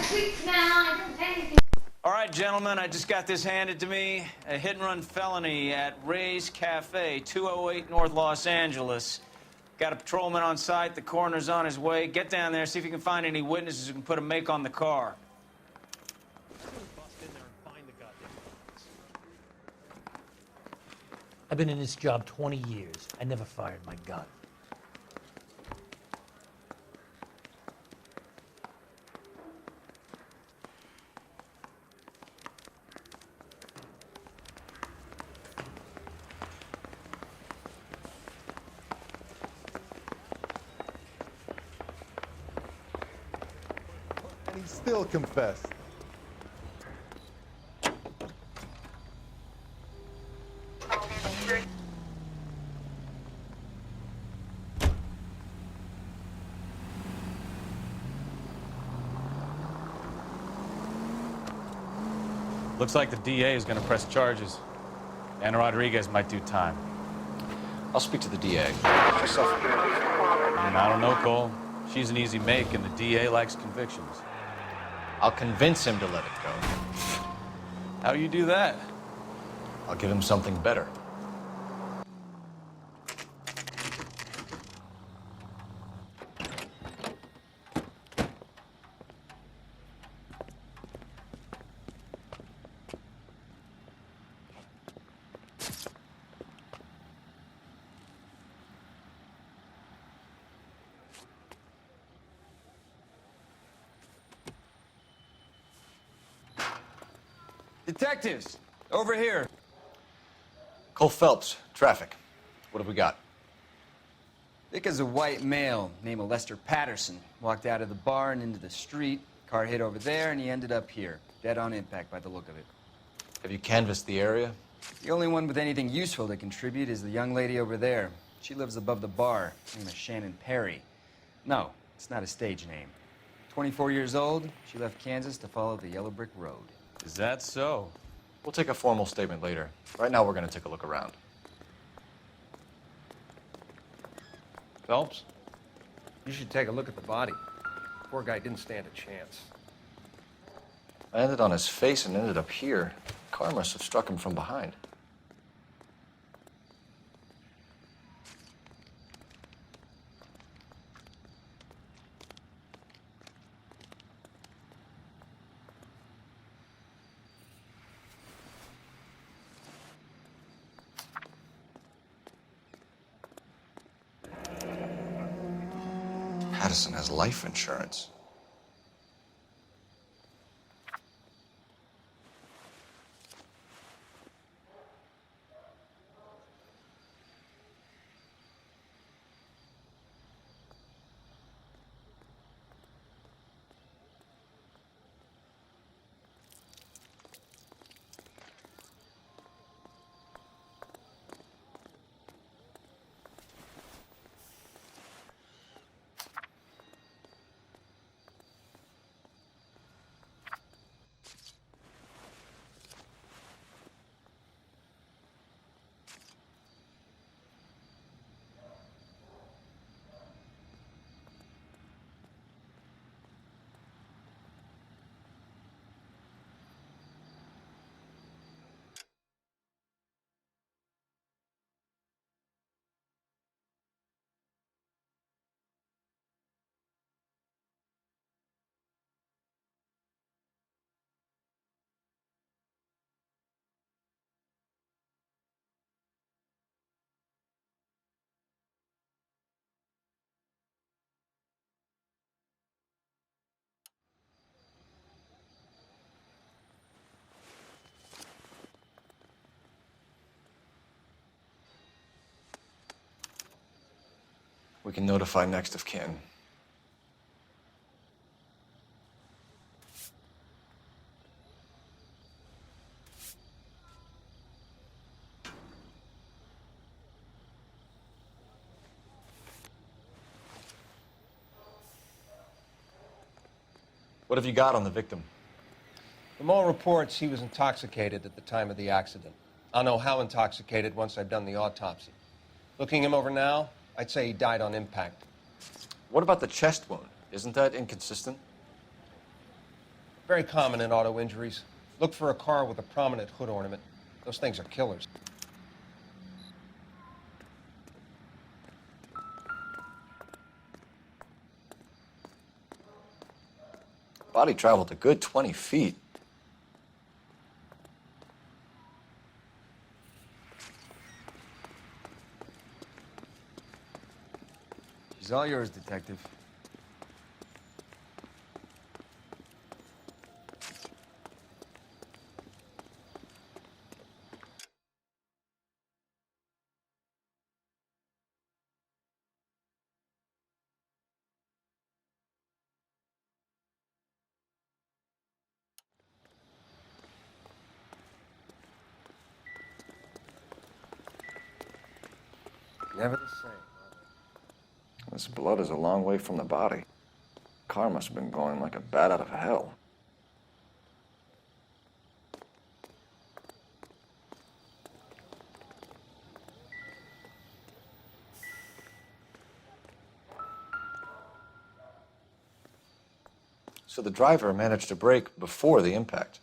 last week now. I didn't pay anything. All right, gentlemen, I just got this handed to me. A hit-and-run felony at Ray's Cafe, 208 North Los Angeles. Got a patrolman on site. The coroner's on his way. Get down there, see if you can find any witnesses who can put a make on the car. I've been in this job 20 years. I never fired my gun. And he still confessed. Looks like the DA is going to press charges. Anna Rodriguez might do time. I'll speak to the DA. I don't know, Cole. She's an easy make, and the DA likes convictions. I'll convince him to let it go. How you do that? I'll give him something better. Detectives, over here. Cole Phelps, traffic. What have we got? Vic is a white male named Lester Patterson. Walked out of the bar and into the street. Car hit over there, and he ended up here. Dead on impact by the look of it. Have you canvassed the area? The only one with anything useful to contribute is the young lady over there. She lives above the bar. Her name is Shannon Perry. No, it's not a stage name. 24 years old, she left Kansas to follow the Yellow Brick Road. Is that so? We'll take a formal statement later. Right now, we're going to take a look around. Phelps? You should take a look at the body. Poor guy didn't stand a chance. I landed on his face and ended up here. The car must have struck him from behind. Patterson has life insurance. We can notify next of kin. What have you got on the victim? From all reports, he was intoxicated at the time of the accident. I'll know how intoxicated once I've done the autopsy. Looking him over now, I'd say he died on impact. What about the chest wound? Isn't that inconsistent? Very common in auto injuries. Look for a car with a prominent hood ornament. Those things are killers. Body traveled a good 20 feet. She's all yours, Detective. Never the same. This blood is a long way from the body. Car must have been going like a bat out of hell. So the driver managed to brake before the impact.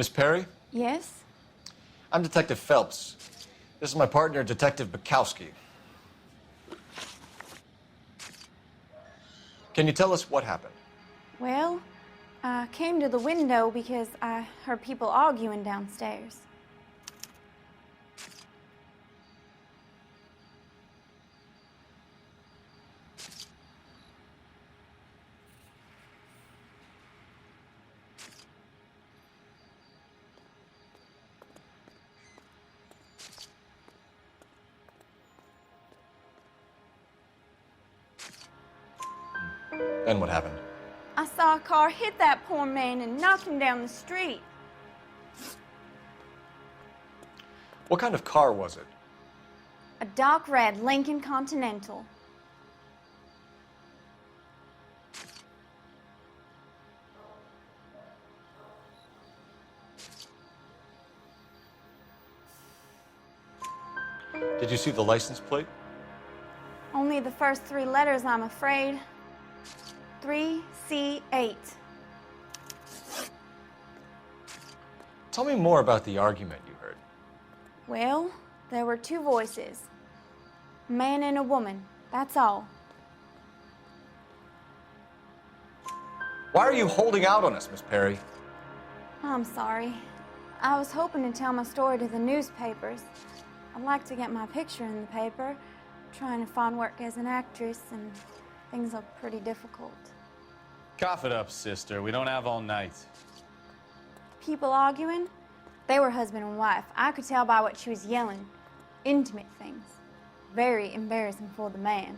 Miss Perry? Yes? I'm Detective Phelps. This is my partner, Detective Bukowski. Can you tell us what happened? Well, I came to the window because I heard people arguing downstairs. Then what happened? I saw a car hit that poor man and knock him down the street. What kind of car was it? A dark red Lincoln Continental. Did you see the license plate? Only the first three letters, I'm afraid. 3C8. Tell me more about the argument you heard. Well, there were two voices. A man and a woman, that's all. Why are you holding out on us, Miss Perry? I'm sorry. I was hoping to tell my story to the newspapers. I'd like to get my picture in the paper, trying to find work as an actress, and things are pretty difficult. Cough it up, sister. We don't have all night. People arguing? They were husband and wife. I could tell by what she was yelling. Intimate things. Very embarrassing for the man.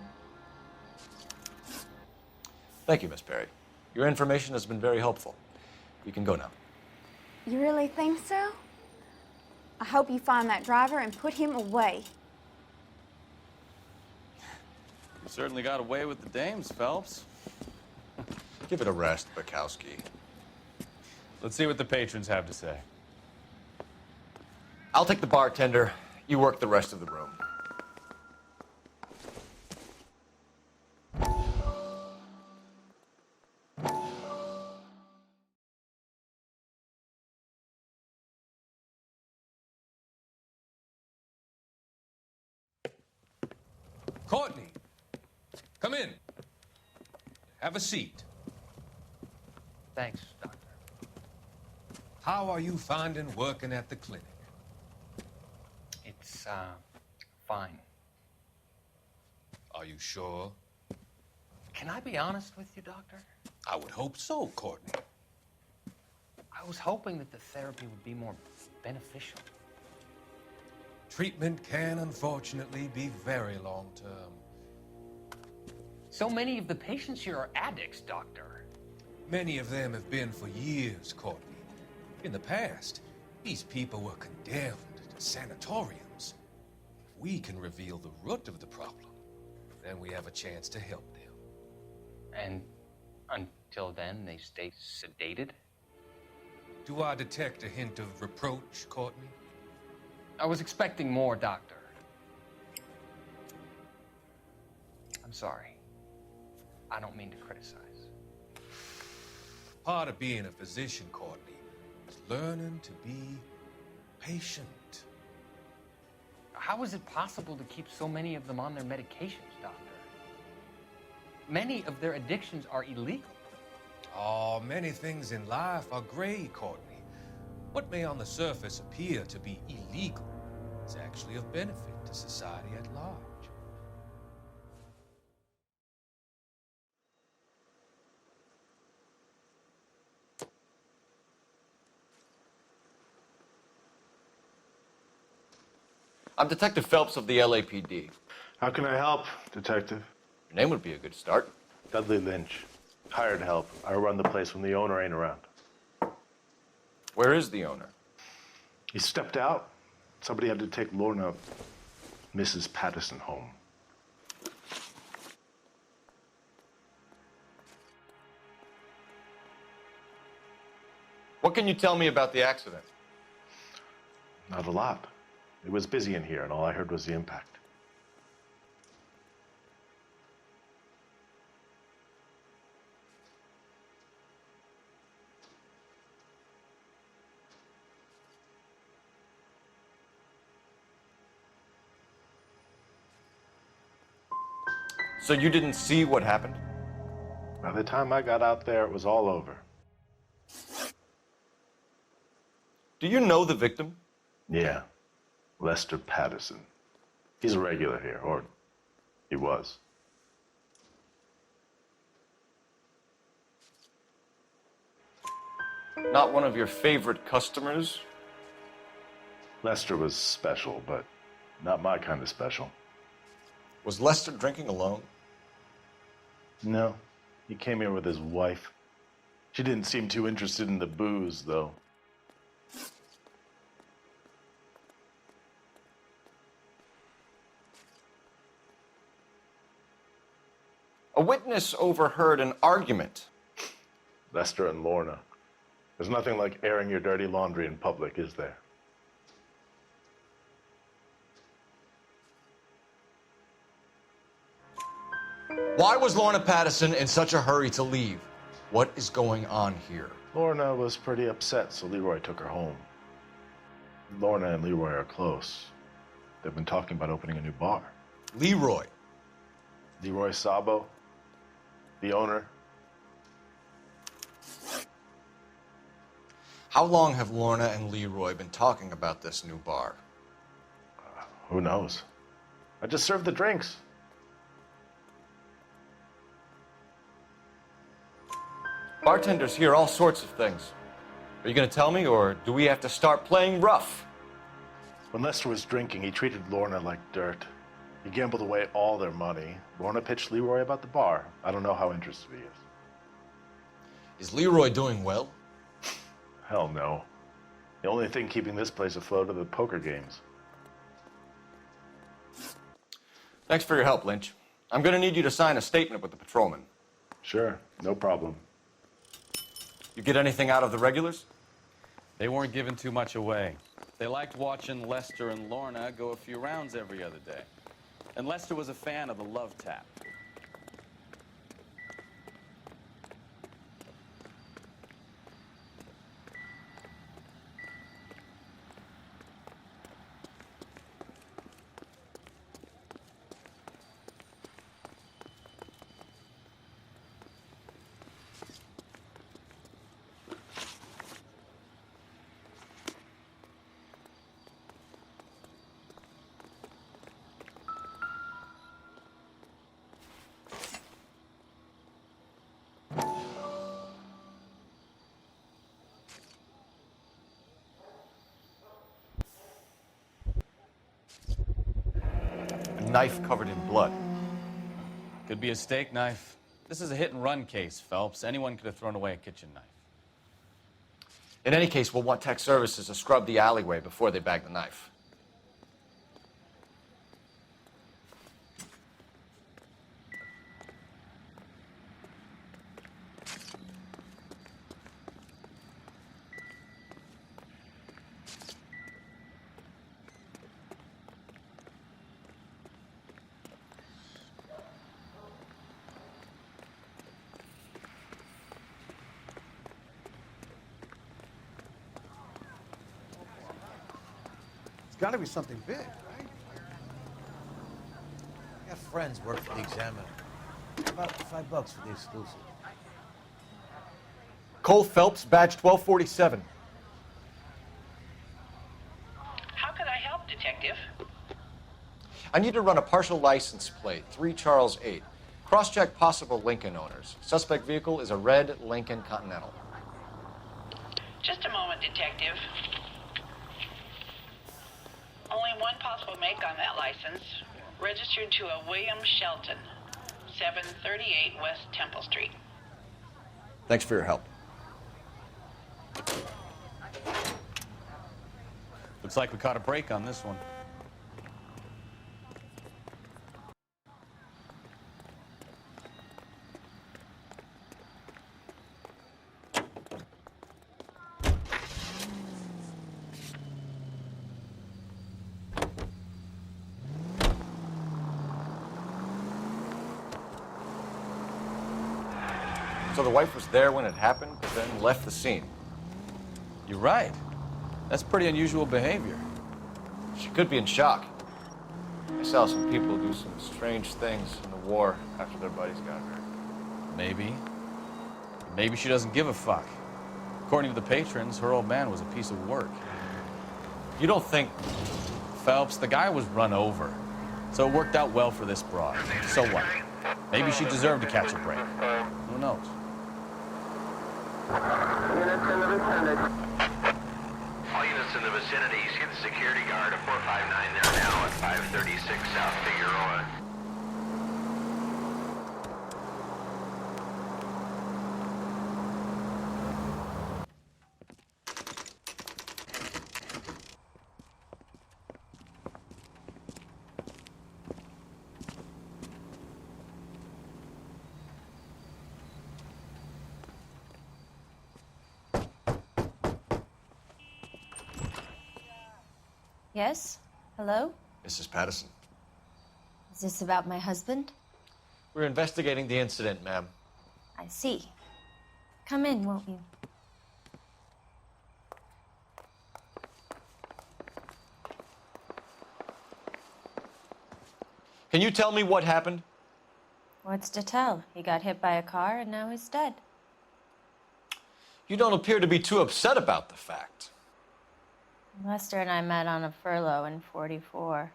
Thank you, Miss Perry. Your information has been very helpful. You can go now. You really think so? I hope you find that driver and put him away. You certainly got away with the dames, Phelps. Give it a rest, Bukowski. Let's see what the patrons have to say. I'll take the bartender. You work the rest of the room. Courtney, come in. Have a seat. Thanks, Doctor. How are you finding working at the clinic? It's, fine. Are you sure? Can I be honest with you, Doctor? I would hope so, Courtney. I was hoping that the therapy would be more beneficial. Treatment can, unfortunately, be very long-term. So many of the patients here are addicts, Doctor. Many of them have been for years, Courtney. In the past, these people were condemned to sanatoriums. If we can reveal the root of the problem, then we have a chance to help them. And until then, they stay sedated? Do I detect a hint of reproach, Courtney? I was expecting more, Doctor. I'm sorry. I don't mean to criticize. Part of being a physician, Courtney, is learning to be patient. How is it possible to keep so many of them on their medications, Doctor? Many of their addictions are illegal. Oh, many things in life are gray, Courtney. What may on the surface appear to be illegal is actually of benefit to society at large. I'm Detective Phelps of the LAPD. How can I help, Detective? Your name would be a good start. Dudley Lynch. Hired help. I run the place when the owner ain't around. Where is the owner? He stepped out. Somebody had to take Lorna, Mrs. Patterson, home. What can you tell me about the accident? Not a lot. It was busy in here, and all I heard was the impact. So you didn't see what happened? By the time I got out there, it was all over. Do you know the victim? Yeah. Lester Patterson. He's a regular here, or he was. Not one of your favorite customers? Lester was special, but not my kind of special. Was Lester drinking alone? No. He came here with his wife. She didn't seem too interested in the booze, though. A witness overheard an argument. Lester and Lorna. There's nothing like airing your dirty laundry in public, is there? Why was Lorna Patterson in such a hurry to leave? What is going on here? Lorna was pretty upset, so Leroy took her home. Lorna and Leroy are close. They've been talking about opening a new bar. Leroy. Leroy Sabo, the owner. How long have Lorna and Leroy been talking about this new bar? Who knows? I just served the drinks. Bartenders hear all sorts of things. Are you going to tell me, or do we have to start playing rough? When Lester was drinking, he treated Lorna like dirt. He gambled away all their money. Lorna pitched Leroy about the bar. I don't know how interested he is. Is Leroy doing well? Hell no. The only thing keeping this place afloat are the poker games. Thanks for your help, Lynch. I'm going to need you to sign a statement with the patrolman. Sure, no problem. You get anything out of the regulars? They weren't giving too much away. They liked watching Lester and Lorna go a few rounds every other day. And Lester was a fan of the love tap. knife covered in blood? Could be a steak knife. This is a hit-and-run case, Phelps. Anyone could have thrown away a kitchen knife. In any case, we'll want tech services to scrub the alleyway before they bag the knife. It's gotta be something big, right? I got friends work for the Examiner. About $5 for the exclusive. Cole Phelps, badge 1247. How can I help, Detective? I need to run a partial license plate, 3 Charles 8. Cross-check possible Lincoln owners. Suspect vehicle is a red Lincoln Continental. Just a moment, Detective. Only one possible make on that license. Registered to a William Shelton, 738 West Temple Street. Thanks for your help. Looks like we caught a break on this one. So the wife was there when it happened, but then left the scene. You're right. That's pretty unusual behavior. She could be in shock. I saw some people do some strange things in the war after their buddies got hurt. Maybe. Maybe she doesn't give a fuck. According to the patrons, her old man was a piece of work. You don't think... Phelps, the guy was run over. So it worked out well for this broad. So what? Maybe she deserved to catch a break. Who knows? Units in the vicinity. All units in the vicinity, see the security guard at 459 there now at 536 South Figueroa. Yes? Hello? Mrs. Patterson. Is this about my husband? We're investigating the incident, ma'am. I see. Come in, won't you? Can you tell me what happened? What's to tell? He got hit by a car and now he's dead. You don't appear to be too upset about the fact. Lester and I met on a furlough in '44.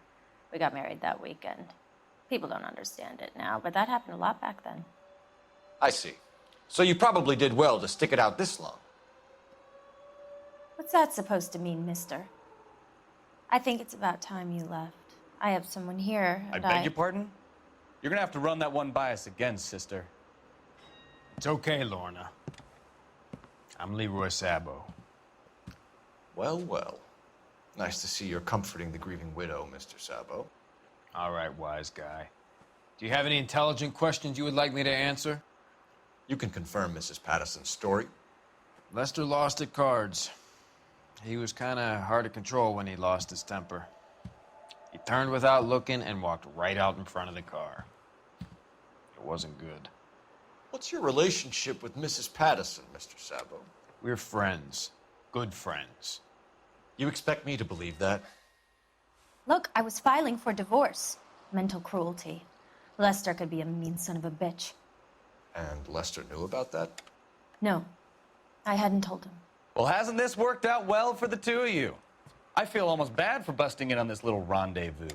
We got married that weekend. People don't understand it now, but that happened a lot back then. I see. So you probably did well to stick it out this long. What's that supposed to mean, mister? I think it's about time you left. I have someone here, I and beg your pardon? You're gonna have to run that one by us again, sister. It's okay, Lorna. I'm Leroy Sabo. Well, well. Nice to see you're comforting the grieving widow, Mr. Sabo. All right, wise guy. Do you have any intelligent questions you would like me to answer? You can confirm Mrs. Patterson's story. Lester lost at cards. He was kind of hard to control when he lost his temper. He turned without looking and walked right out in front of the car. It wasn't good. What's your relationship with Mrs. Patterson, Mr. Sabo? We're friends. Good friends. You expect me to believe that? Look, I was filing for divorce. Mental cruelty. Lester could be a mean son of a bitch. And Lester knew about that? No, I hadn't told him. Well, hasn't this worked out well for the two of you? I feel almost bad for busting in on this little rendezvous.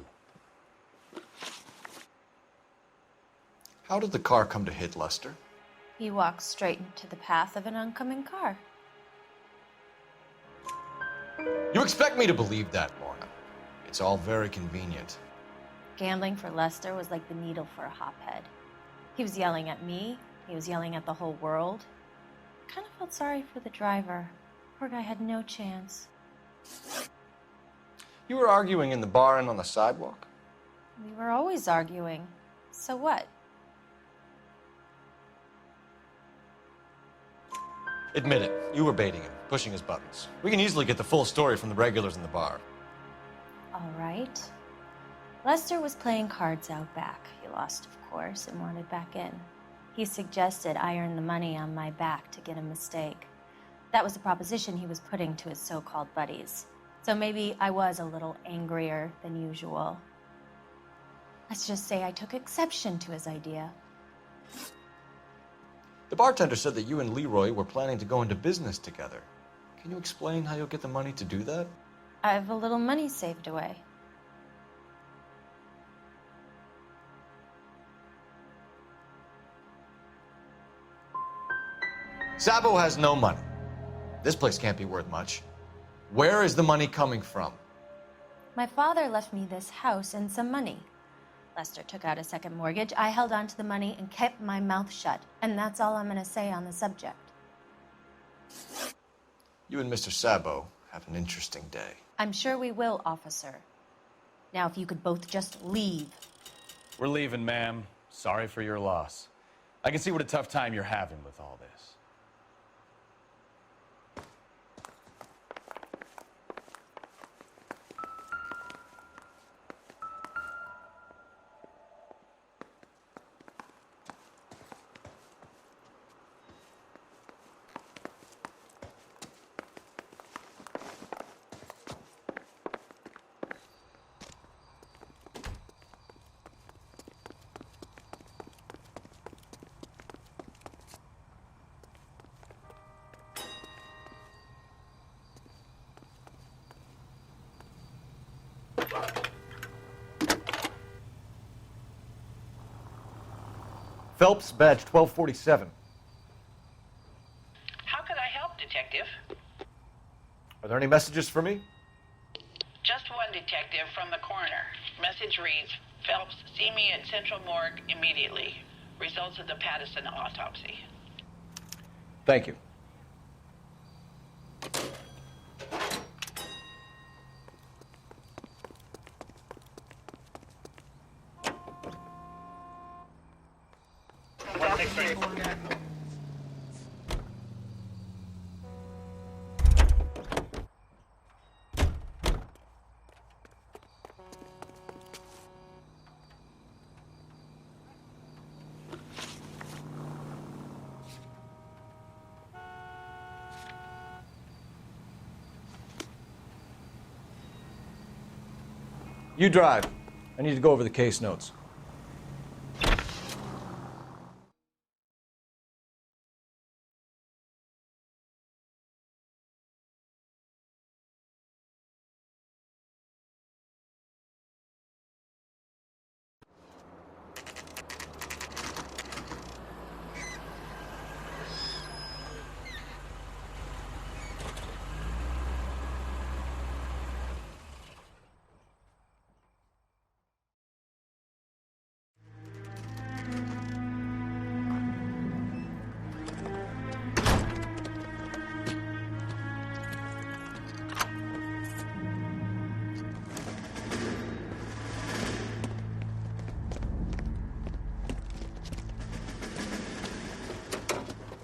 How did the car come to hit Lester? He walked straight into the path of an oncoming car. You expect me to believe that, Lorna? It's all very convenient. Gambling for Lester was like the needle for a hophead. He was yelling at me. He was yelling at the whole world. I kind of felt sorry for the driver. Poor guy had no chance. You were arguing in the bar and on the sidewalk? We were always arguing. So what? Admit it. You were baiting him, pushing his buttons. We can easily get the full story from the regulars in the bar. All right. Lester was playing cards out back. He lost, of course, and wanted back in. He suggested I earn the money on my back to get a mistake. That was the proposition he was putting to his so-called buddies. So maybe I was a little angrier than usual. Let's just say I took exception to his idea. The bartender said that you and Leroy were planning to go into business together. Can you explain how you'll get the money to do that? I have a little money saved away. Sabo has no money. This place can't be worth much. Where is the money coming from? My father left me this house and some money. Lester took out a second mortgage. I held on to the money and kept my mouth shut. And that's all I'm going to say on the subject. You and Mr. Sabo have an interesting day. I'm sure we will, officer. Now, if you could both just leave. We're leaving, ma'am. Sorry for your loss. I can see what a tough time you're having with all this. Phelps, badge 1247. How could I help, Detective? Are there any messages for me? Just one, Detective, from the coroner. Message reads, Phelps, see me at Central Morgue immediately. Results of the Pattison autopsy. Thank you. You drive. I need to go over the case notes.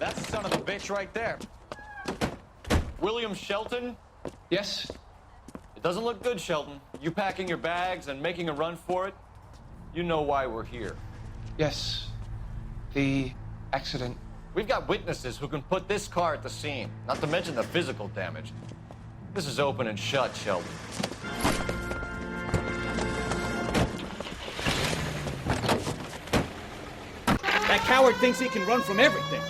That's the son of a bitch right there. William Shelton? Yes? It doesn't look good, Shelton. You packing your bags and making a run for it? You know why we're here. Yes. The accident. We've got witnesses who can put this car at the scene, not to mention the physical damage. This is open and shut, Shelton. That coward thinks he can run from everything.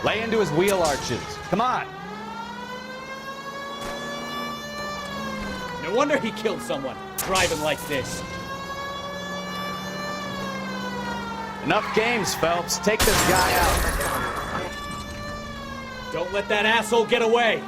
Lay into his wheel arches. Come on. No wonder he killed someone, driving like this. Enough games, Phelps. Take this guy out. Don't let that asshole get away.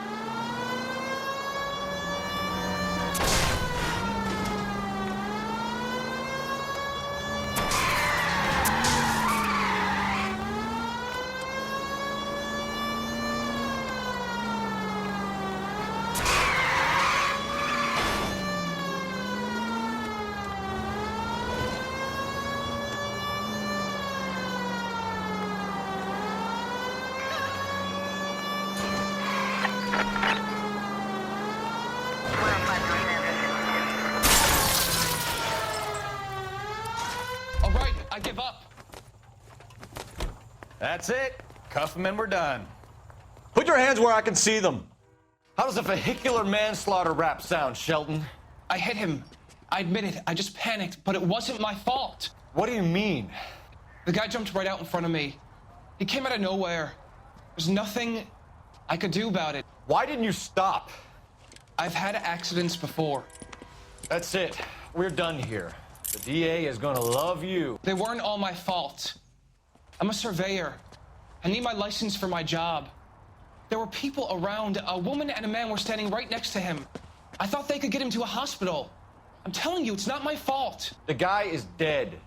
All right, I give up. That's it. Cuff him and we're done. Put your hands where I can see them. How does a vehicular manslaughter rap sound, Shelton? I hit him. I admit it. I just panicked, but it wasn't my fault. What do you mean? The guy jumped right out in front of me. He came out of nowhere. There's nothing I could do about it. Why didn't you stop? I've had accidents before. That's it. We're done here. The DA is gonna love you. They weren't all my fault. I'm a surveyor. I need my license for my job. There were people around. A woman and a man were standing right next to him. I thought they could get him to a hospital. I'm telling you, it's not my fault. The guy is dead,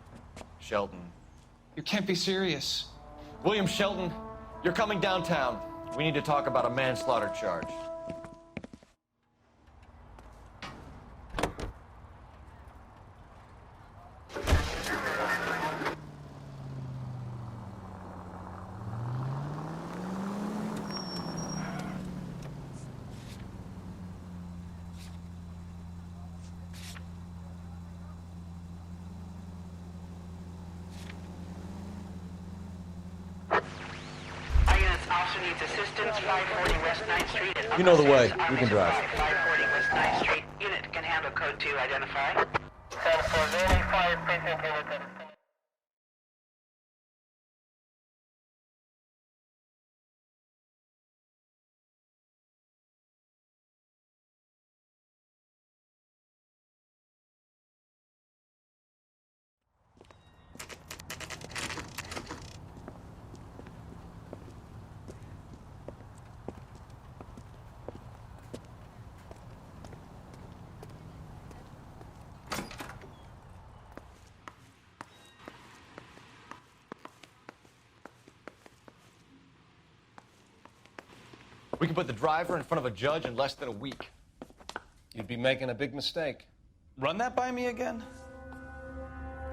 Shelton. You can't be serious. William Shelton, you're coming downtown. We need to talk about a manslaughter charge. Officer needs assistance, 540 West 9th Street. You know the way. You can drive. 540 West 9th Street. Unit can handle code 2, identify. We can put the driver in front of a judge in less than a week. You'd be making a big mistake. Run that by me again?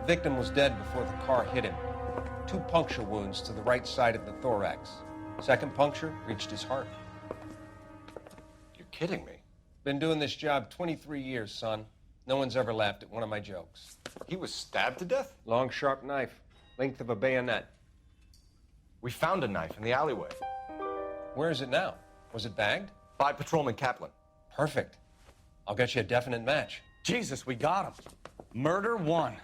The victim was dead before the car hit him. 2 puncture wounds to the right side of the thorax. Second puncture reached his heart. You're kidding me. Been doing this job 23 years, son. No one's ever laughed at one of my jokes. He was stabbed to death? Long, sharp knife. Length of a bayonet. We found a knife in the alleyway. Where is it now? Was it bagged? By Patrolman Kaplan. Perfect. I'll get you a definite match. Jesus, we got him. Murder 1.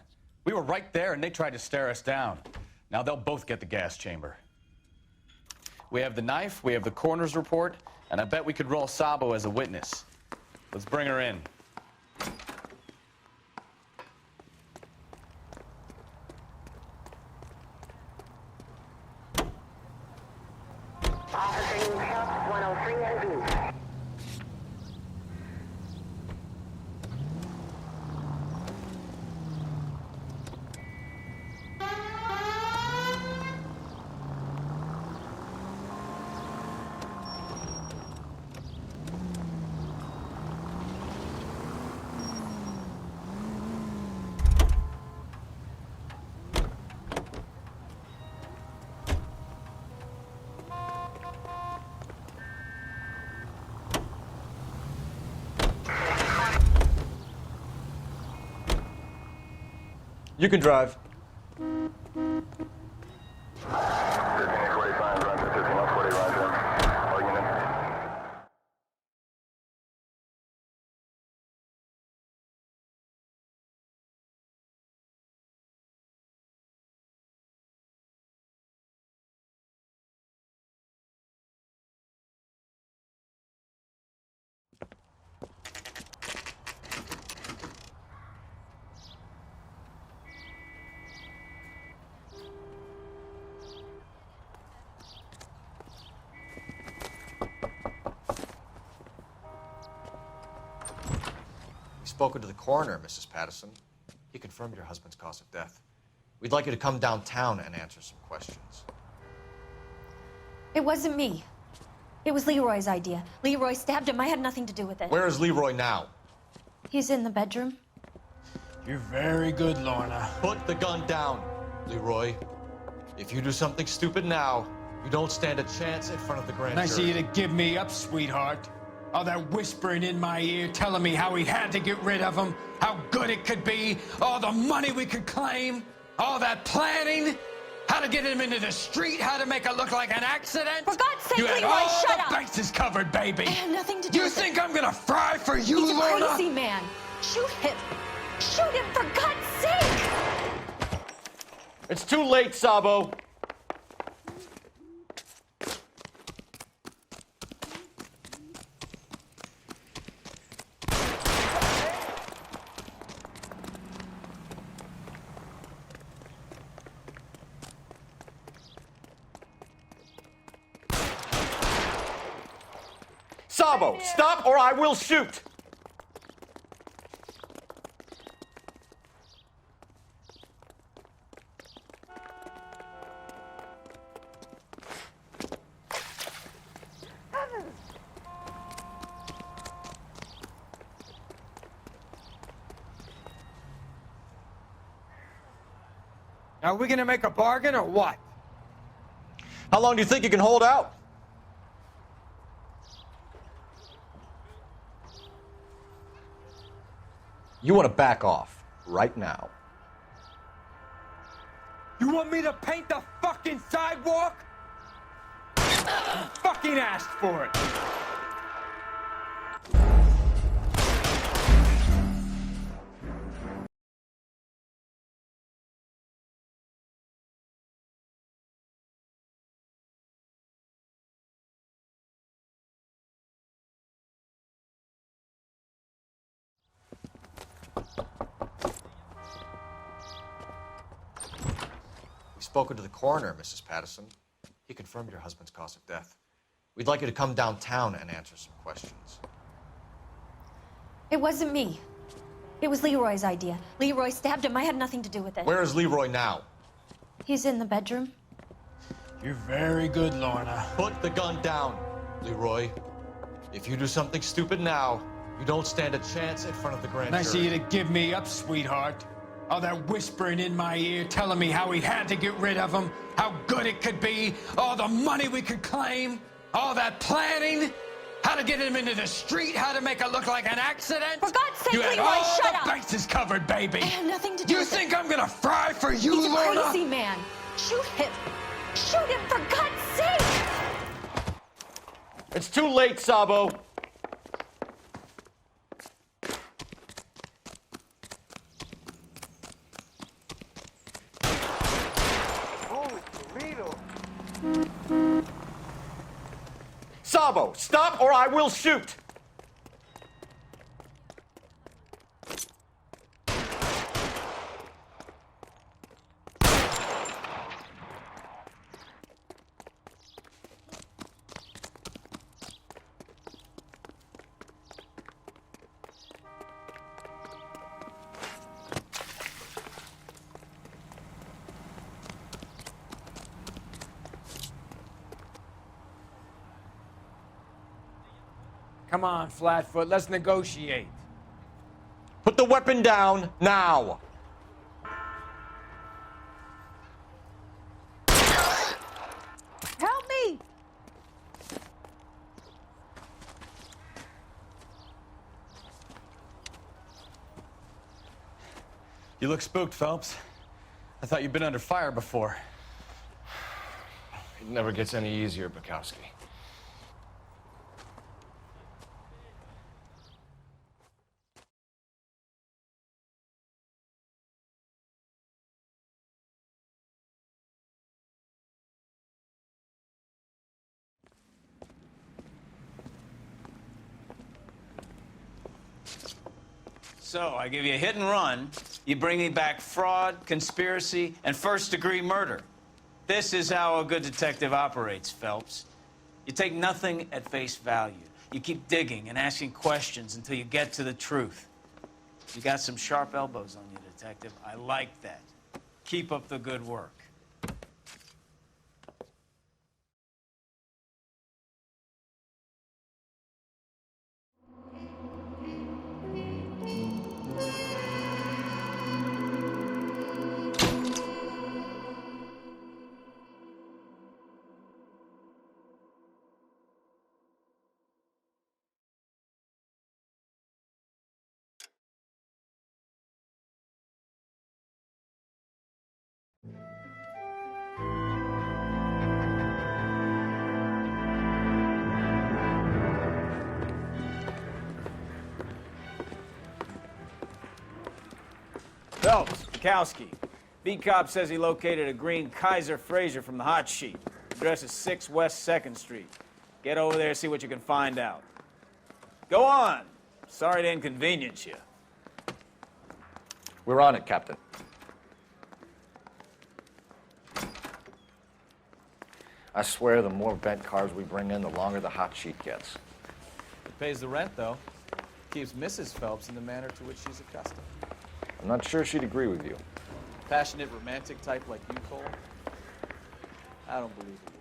We were right there and they tried to stare us down. Now they'll both get the gas chamber. We have the knife, we have the coroner's report, and I bet we could roll Sabo as a witness. Let's bring her in. Officer help 103 and view. You can drive. spoken to the coroner, Mrs. Patterson. He confirmed your husband's cause of death. We'd like you to come downtown and answer some questions. It wasn't me. It was Leroy's idea. Leroy stabbed him. I had nothing to do with it. Where is Leroy now? He's in the bedroom. You're very good, Lorna. Put the gun down, Leroy. If you do something stupid now, you don't stand a chance in front of the grand jury. Nice of you to give me up, sweetheart. All that whispering in my ear, telling me how he had to get rid of him, how good it could be, all the money we could claim, all that planning, how to get him into the street, how to make it look like an accident. For God's sake, you had Leroy, all shut the up. bases covered, baby. I have nothing to do You with think it. I'm gonna fry for you, He's a Lorna? crazy man. Shoot him. Shoot him, for God's sake. It's too late, Sabo. Sabo, stop or I will shoot! Now, are we gonna make a bargain or what? How long do you think you can hold out? You want to back off right now. You want me to paint the fucking sidewalk? Fucking asked for it. We've spoken to the coroner, Mrs. Patterson. He confirmed your husband's cause of death. We'd like you to come downtown and answer some questions. It wasn't me. It was Leroy's idea. Leroy stabbed him. I had nothing to do with it. Where is Leroy now? He's in the bedroom. You're very good, Lorna. Put the gun down, Leroy. If you do something stupid now, you don't stand a chance in front of the grand Nice of jury. you to give me up, sweetheart. All that whispering in my ear, telling me how he had to get rid of him, how good it could be, all the money we could claim, all that planning, how to get him into the street, how to make it look like an accident. For God's sake, you had Leroy, all shut the up. bases covered, baby. I have nothing to do You with think it. I'm gonna fry for you, He's a Lorna? crazy man. Shoot him. Shoot him, for God's sake. It's too late, Sabo. Sabo, stop or I will shoot! Come on, Flatfoot, let's negotiate. Put the weapon down now! Help me! You look spooked, Phelps. I thought you'd been under fire before. It never gets any easier, Bukowski. So, I give you a hit and run. You bring me back fraud, conspiracy, and first-degree murder. This is how a good detective operates, Phelps. You take nothing at face value. You keep digging and asking questions until you get to the truth. You got some sharp elbows on you, Detective. I like that. Keep up the good work. Phelps, Bukowski. Beat cop says he located a green Kaiser Fraser from the hot sheet. Address is 6 West 2nd Street. Get over there, see what you can find out. Go on. Sorry to inconvenience you. We're on it, Captain. I swear the more bent cars we bring in, the longer the hot sheet gets. It pays the rent, though. Keeps Mrs. Phelps in the manner to which she's accustomed. I'm not sure she'd agree with you. Passionate, romantic type like you, Cole? I don't believe it.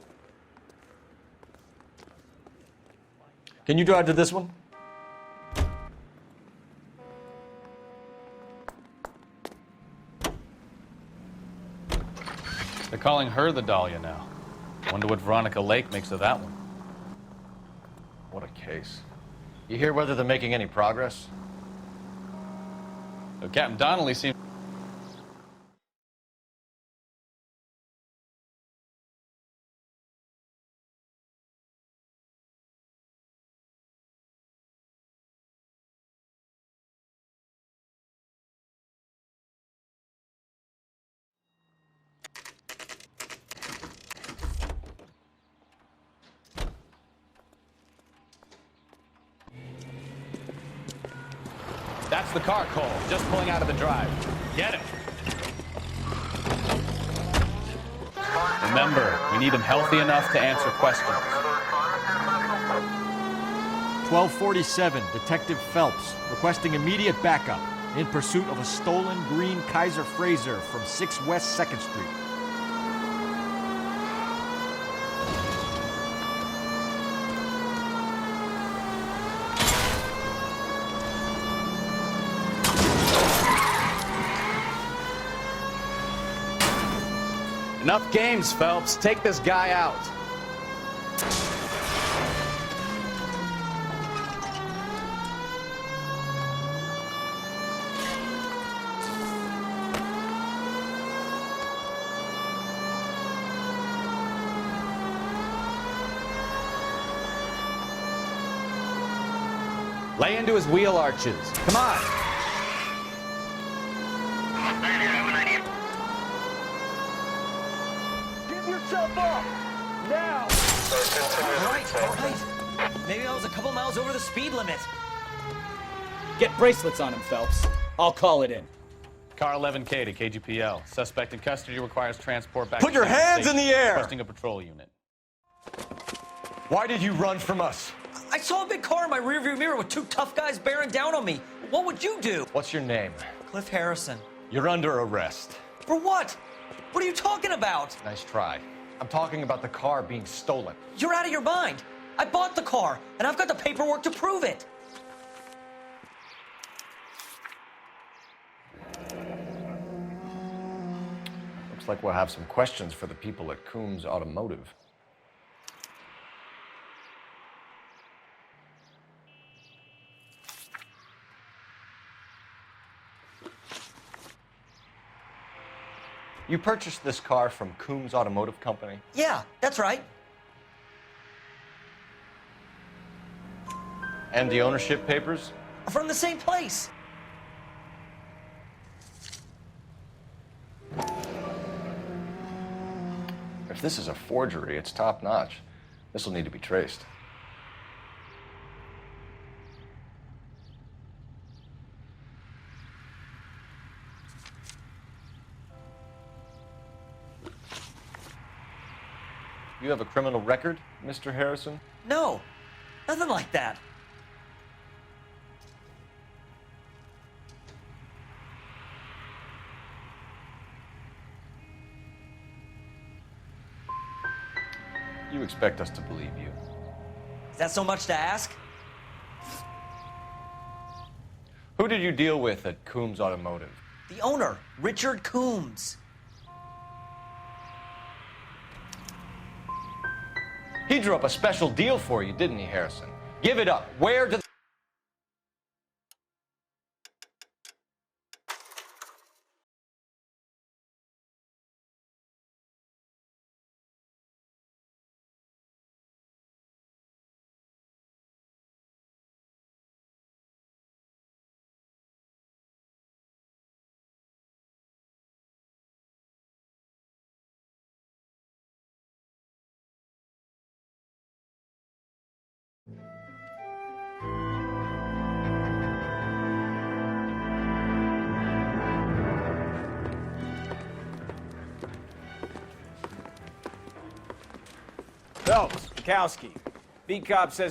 Can you drive to this one? They're calling her the Dahlia now. Wonder what Veronica Lake makes of that one. What a case. You hear whether they're making any progress? Captain Donnelly seems... That's the car, Cole. Just pulling out of the drive. Get him. Remember, we need him healthy enough to answer questions. 1247, Detective Phelps, requesting immediate backup in pursuit of a stolen green Kaiser Fraser from 6 West 2nd Street. Enough games, Phelps. Take this guy out. Lay into his wheel arches. Come on. Yourself up! Now! All right. Maybe I was a couple miles over the speed limit. Get bracelets on him, Phelps. I'll call it in. Car 11K to KGPL. Suspect in custody requires transport back. Put your hands in the air! Requesting a patrol unit. Why did you run from us? I saw a big car in my rearview mirror with two tough guys bearing down on me. What would you do? What's your name? Cliff Harrison. You're under arrest. For what? What are you talking about? Nice try. I'm talking about the car being stolen. You're out of your mind. I bought the car, and I've got the paperwork to prove it. Looks like we'll have some questions for the people at Coombs Automotive. You purchased this car from Coombs Automotive Company? Yeah, that's right. And the ownership papers? From the same place. If this is a forgery, it's top-notch. This will need to be traced. You have a criminal record, Mr. Harrison? No, nothing like that. You expect us to believe you. Is that so much to ask? Who did you deal with at Coombs Automotive? The owner, Richard Coombs. He drew up a special deal for you, didn't he, Harrison? Give it up. Where did... Phelps, Bukowski. Beat cop says